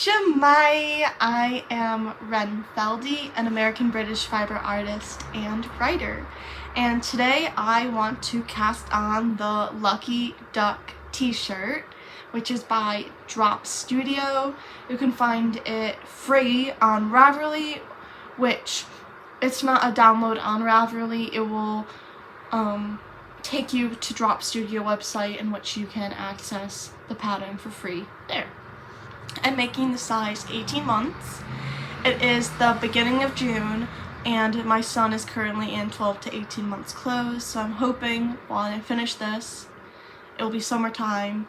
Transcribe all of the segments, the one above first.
Shwmae! I am Ren Feldy, an American-British fiber artist and writer, and today I want to cast on the Lucky Duck t-shirt, which is by Drop Studio. You can find it free on Ravelry, which it's not a download on Ravelry. It will take you to Drop Studio website in which you can access the pattern for free there. I'm making the size 18 months. It is the beginning of June and my son is currently in 12 to 18 months clothes, so I'm hoping while I finish this it'll be summertime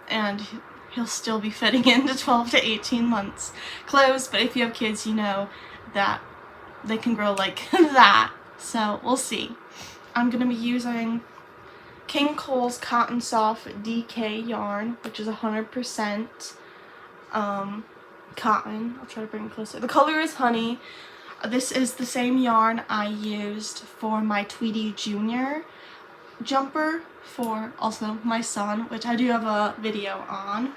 and he'll still be fitting into 12 to 18 months clothes, but if you have kids you know that they can grow like that, so we'll see. I'm going to be using King Kohl's Cotton Soft DK yarn, which is 100% cotton. I'll try to bring it closer. The color is honey. This is the same yarn I used for my Tweety Junior jumper for also my son, which I do have a video on.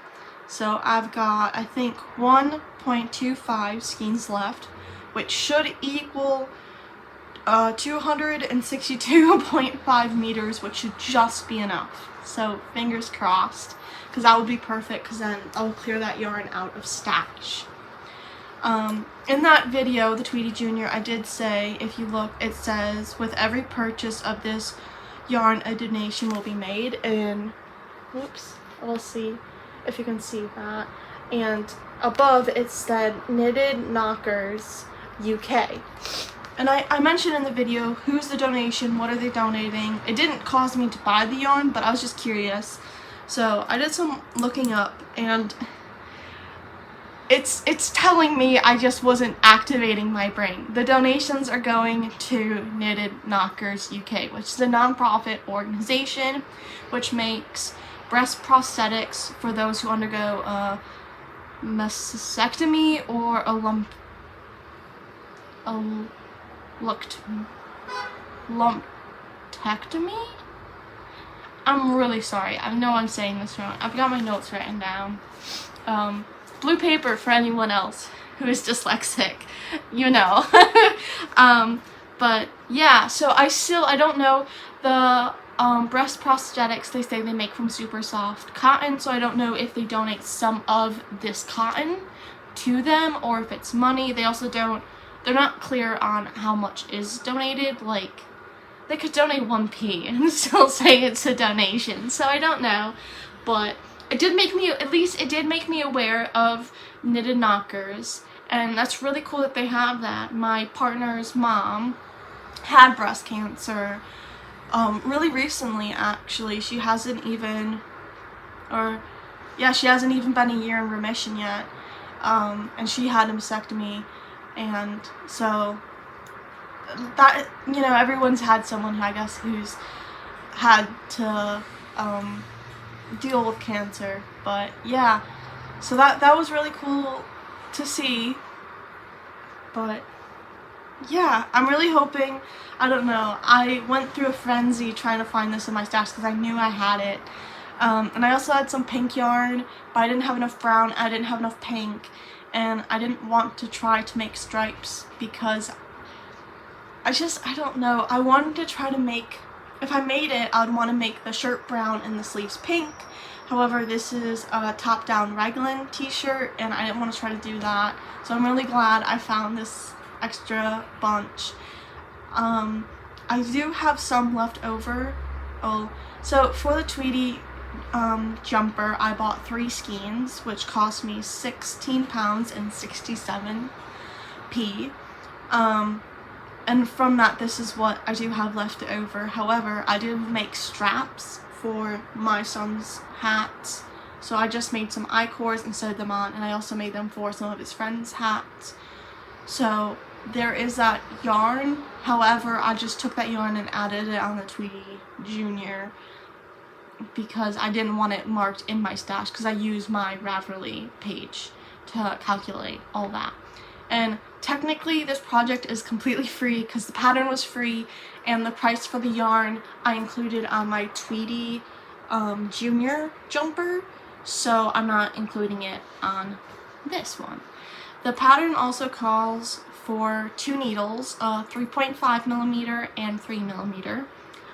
So I've got, I think, 1.25 skeins left, which should equal 262.5 meters, which should just be enough. So fingers crossed, because that would be perfect, because then I'll clear that yarn out of stash. In that video, the Tweety Junior, I did say, if you look, it says, with every purchase of this yarn, a donation will be made, and, whoops, we'll see if you can see that, and above it said, Knitted Knockers, UK. And I mentioned in the video, who's the donation, what are they donating? It didn't cause me to buy the yarn, but I was just curious. So I did some looking up, and it's telling me I just wasn't activating my brain. The donations are going to Knitted Knockers UK, which is a non-profit organization which makes breast prosthetics for those who undergo a mastectomy or a lumpectomy? I'm really sorry. I know I'm saying this wrong. I've got my notes written down. Blue paper for anyone else who is dyslexic, you know. But yeah, so I don't know. The breast prosthetics, they say they make from super soft cotton, so I don't know if they donate some of this cotton to them or if it's money. They also they're not clear on how much is donated. Like, they could donate 1p and still say it's a donation, so I don't know. But it did make me, at least it did make me aware of Knitted Knockers, and that's really cool that they have that. My partner's mom had breast cancer really recently, actually. She hasn't even been a year in remission yet, and she had a mastectomy. And so that, you know, everyone's had someone, I guess, who's had to deal with cancer. But yeah, so that was really cool to see. But yeah, I'm really hoping, I don't know, I went through a frenzy trying to find this in my stash because I knew I had it. And I also had some pink yarn, but I didn't have enough brown, I didn't have enough pink. And I didn't want to try to make stripes because I don't know, I wanted to try to make, if I made it, I would want to make the shirt brown and the sleeves pink. However, this is a top-down raglan t-shirt and I didn't want to try to do that. So I'm really glad I found this extra bunch. I do have some left over. So for the Tweety jumper, I bought 3 skeins, which cost me £16.67. And from that, this is what I do have left over. However, I did make straps for my son's hats, so I just made some I-cores and sewed them on, and I also made them for some of his friends' hats. So there is that yarn. However, I just took that yarn and added it on the Tweety Junior because I didn't want it marked in my stash, because I use my Ravelry page to calculate all that. And technically this project is completely free because the pattern was free, and the price for the yarn I included on my Tweety Junior jumper, so I'm not including it on this one. The pattern also calls for 2 needles, 3.5mm and 3mm.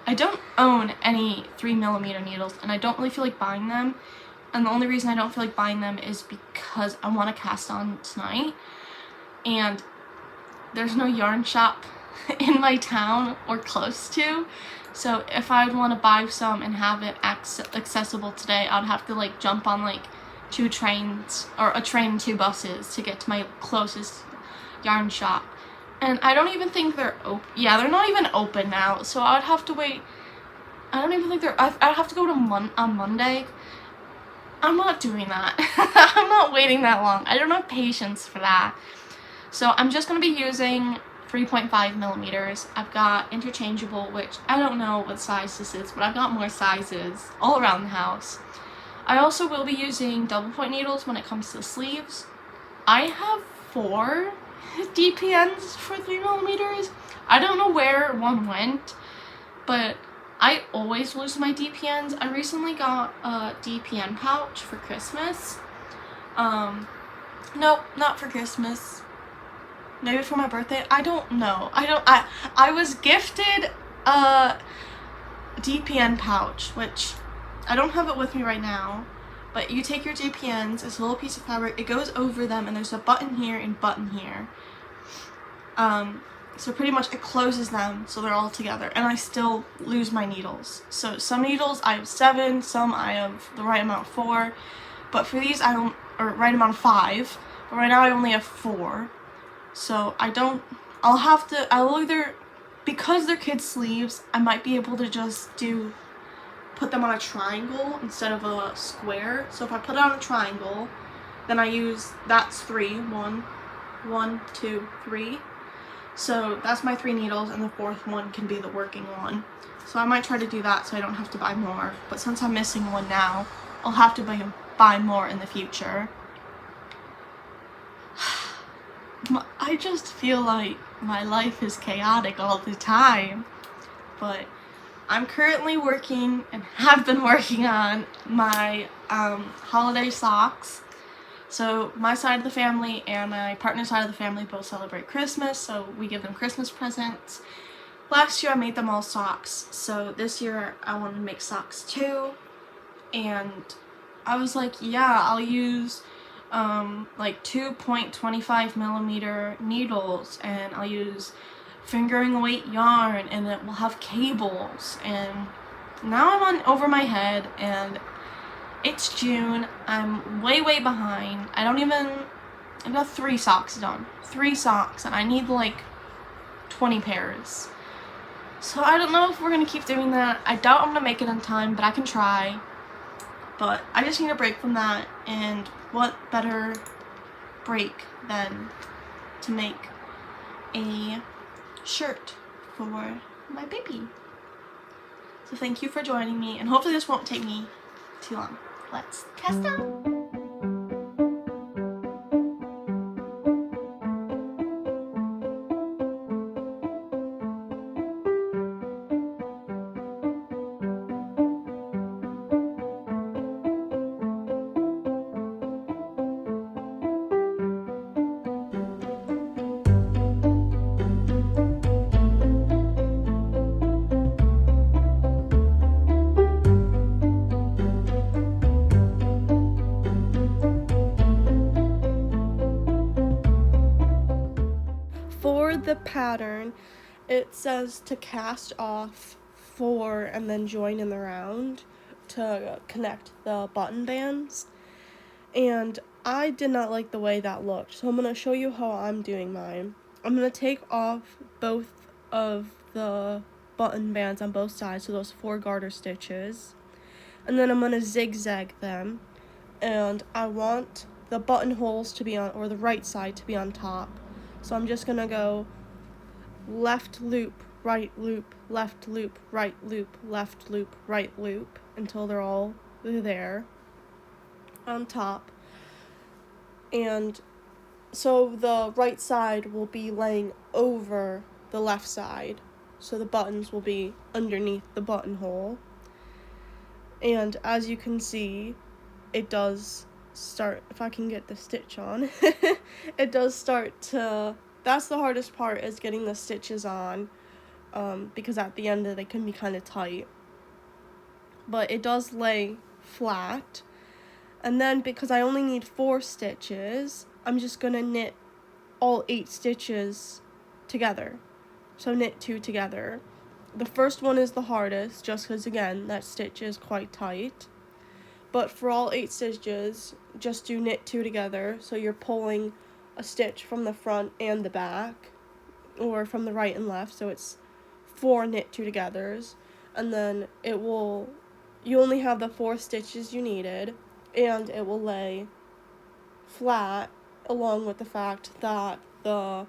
I don't own any 3mm needles, and I don't really feel like buying them. And the only reason I don't feel like buying them is because I want to cast on tonight, and there's no yarn shop in my town or close to. So if I'd want to buy some and have it accessible today, I'd have to like jump on like 2 trains or a train and 2 buses to get to my closest yarn shop. And I don't even think they're open. Yeah, they're not even open now. So I'd have to wait. I don't even think I'd have to go to on Monday. I'm not doing that. I'm not waiting that long. I don't have patience for that. So I'm just going to be using 3.5mm. I've got interchangeable, which I don't know what size this is, but I've got more sizes all around the house. I also will be using double point needles when it comes to the sleeves. I have 4 DPNs for 3mm. I don't know where one went, but I always lose my DPNs. I recently got a DPN pouch for Christmas. Nope, not for Christmas. Maybe for my birthday. I don't know. I was gifted a DPN pouch, which I don't have it with me right now. But you take your DPNs, it's a little piece of fabric, it goes over them, and there's a button here and button here. So pretty much it closes them so they're all together, and I still lose my needles. So some needles I have 7, some I have the right amount of 4, but for these I don't, or right amount of 5, but right now I only have 4. So I'll either, because they're kid sleeves, I might be able to just put them on a triangle instead of a square. So if I put it on a triangle, then that's 3, 1, 2, 3. So that's my 3 needles, and the 4th one can be the working one. So I might try to do that so I don't have to buy more. But since I'm missing one now, I'll have to buy more in the future. I just feel like my life is chaotic all the time. But I'm currently working and have been working on my holiday socks. So my side of the family and my partner's side of the family both celebrate Christmas, so we give them Christmas presents. Last year I made them all socks, so this year I wanted to make socks too. And I was like, yeah, I'll use like 2.25mm needles, and I'll use fingering weight yarn, and it will have cables. And now I'm over my head, and it's June. I'm way behind. I've got 3 socks done. 3 socks, and I need like 20 pairs. So I don't know if we're gonna keep doing that. I doubt I'm gonna make it in time, but I can try. But I just need a break from that, and what better break than to make a shirt for my baby. So thank you for joining me, and hopefully this won't take me too long. Let's cast on! For the pattern, it says to cast off 4 and then join in the round to connect the button bands. And I did not like the way that looked, so I'm going to show you how I'm doing mine. I'm going to take off both of the button bands on both sides, so those 4 garter stitches, and then I'm going to zigzag them, and I want the buttonholes to be on, or the right side to be on top. So I'm just going to go left loop, right loop, left loop, right loop, left loop, right loop, until they're all there on top. And so the right side will be laying over the left side, so the buttons will be underneath the buttonhole. And as you can see, it does if I can get the stitch on, it does start to, that's the hardest part, is getting the stitches on, because at the end they can be kind of tight. But it does lay flat. And then because I only need 4 stitches, I'm just going to knit all 8 stitches together. So knit 2 together. The first one is the hardest, just because, again, that stitch is quite tight. But for all 8 stitches, just do knit 2 together, so you're pulling a stitch from the front and the back, or from the right and left, so it's 4 knit 2 togethers, and then you only have the 4 stitches you needed, and it will lay flat, along with the fact that the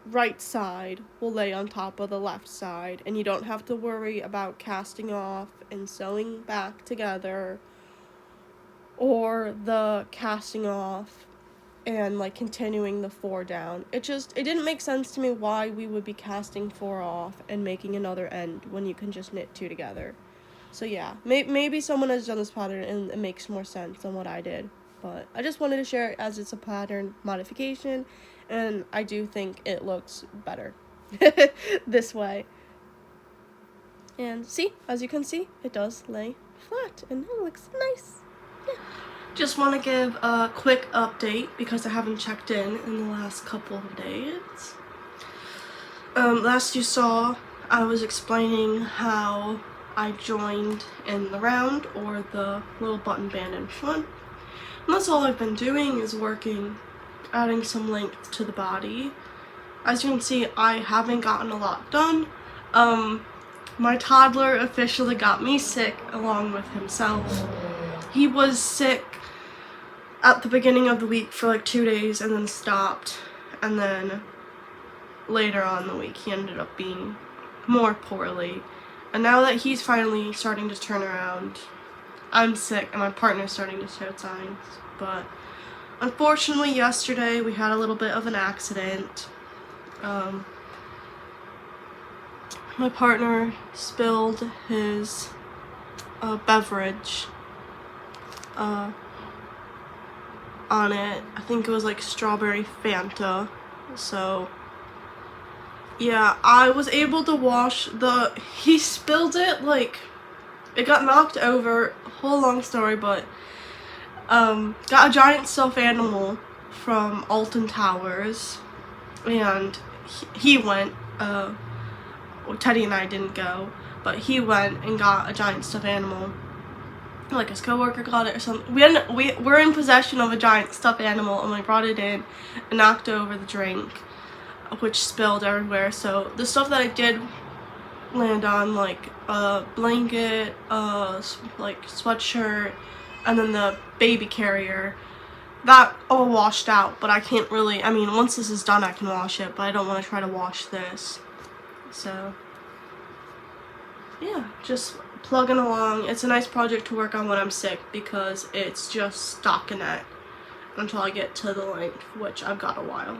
right side will lay on top of the left side, and you don't have to worry about casting off and sewing back together, or the casting off and like continuing the 4 down. It didn't make sense to me why we would be casting 4 off and making another end when you can just knit 2 together. So yeah, maybe someone has done this pattern and it makes more sense than what I did, but I just wanted to share it as it's a pattern modification, and I do think it looks better this way. And see, as you can see, it does lay flat and it looks nice. Yeah. Just want to give a quick update because I haven't checked in the last couple of days. Last you saw, I was explaining how I joined in the round, or the little button band in front. And that's all I've been doing, is working, adding some length to the body. As you can see, I haven't gotten a lot done. My toddler officially got me sick along with himself. He was sick at the beginning of the week for like 2 days and then stopped. And then later on in the week, he ended up being more poorly. And now that he's finally starting to turn around, I'm sick and my partner's starting to show signs. But unfortunately, yesterday we had a little bit of an accident. My partner spilled his beverage on it. I think it was like strawberry Fanta. So yeah, I was able to wash he spilled it, like, it got knocked over, whole long story, but got a giant stuffed animal from Alton Towers, and he went, Teddy and I didn't go, but he went and got a giant stuffed animal. Like, his coworker got it or something. We're in possession of a giant stuffed animal, and we brought it in and knocked over the drink, which spilled everywhere. So the stuff that I did land on, like a blanket, like sweatshirt, and then the baby carrier, that all washed out. But I can't really, I mean, once this is done I can wash it, but I don't want to try to wash this. So yeah, just plugging along. It's a nice project to work on when I'm sick because it's just stockinette until I get to the length, which I've got a while.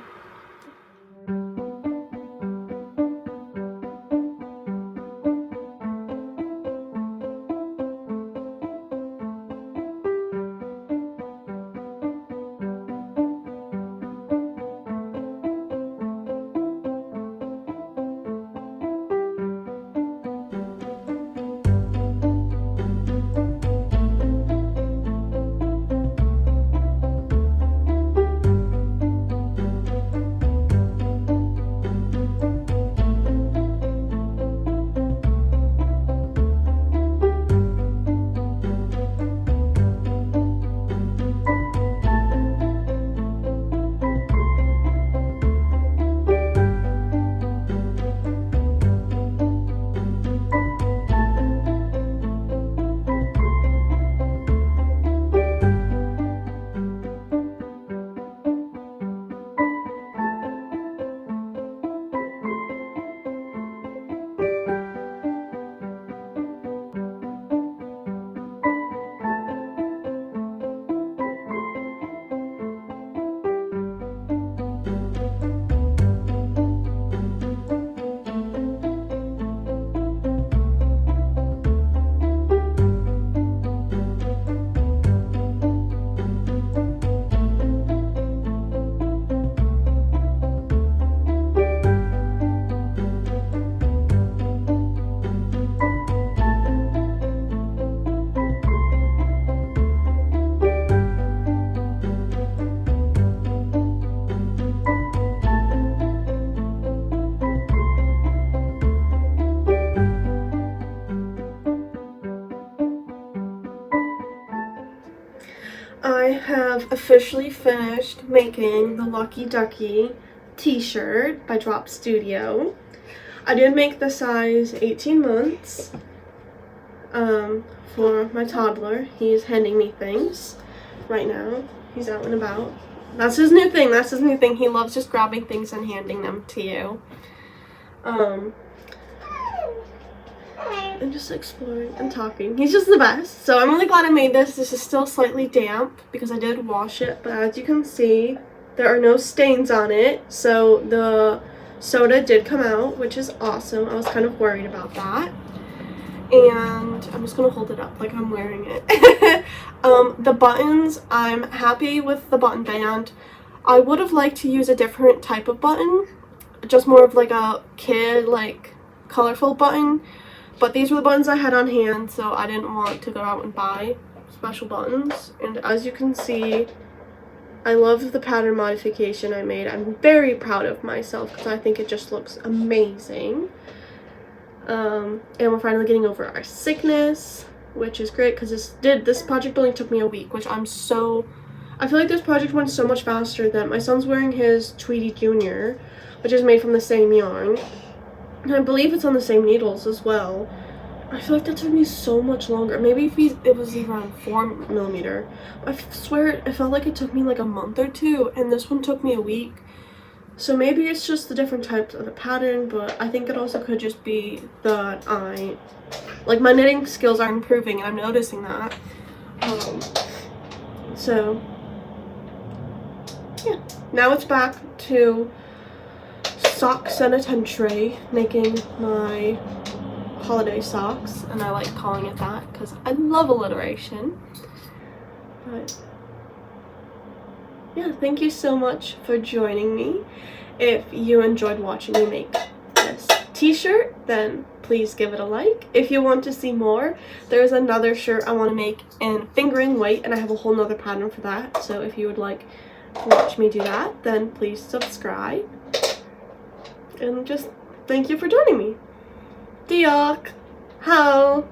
officially finished making the Lucky Ducky t-shirt by Drop Studio. I did make the size 18 months for my toddler. He is handing me things right now. He's out and about. That's his new thing. That's his new thing. He loves just grabbing things and handing them to you. And just exploring and talking. He's just the best. So I'm really glad I made this. This is still slightly damp because I did wash it, but as you can see, there are no stains on it. So the soda did come out, which is awesome. I was kind of worried about that. And I'm just gonna hold it up like I'm wearing it. The buttons, I'm happy with the button band. I would have liked to use a different type of button, just more of like a kid, like colorful button. But these were the buttons I had on hand, so I didn't want to go out and buy special buttons. And as you can see, I love the pattern modification I made. I'm very proud of myself because I think it just looks amazing. And we're finally getting over our sickness, which is great because this project only took me a week, which I feel like this project went so much faster than my son's wearing his Tweety Jr., which is made from the same yarn. And I believe it's on the same needles as well. I feel like that took me so much longer. Maybe if it was around 4mm. I swear it felt like it took me like a month or two, and this one took me a week. So maybe it's just the different types of the pattern, but I think it also could just be that my knitting skills are improving, and I'm noticing that. So yeah, now it's back to socks and a tent tray, making my holiday socks, and I like calling it that because I love alliteration. But yeah, thank you so much for joining me. If you enjoyed watching me make this t-shirt, then please give it a like. If you want to see more, there's another shirt I want to make in fingering weight, and I have a whole nother pattern for that. So if you would like to watch me do that, then please subscribe. And just thank you for joining me. Diolch! How?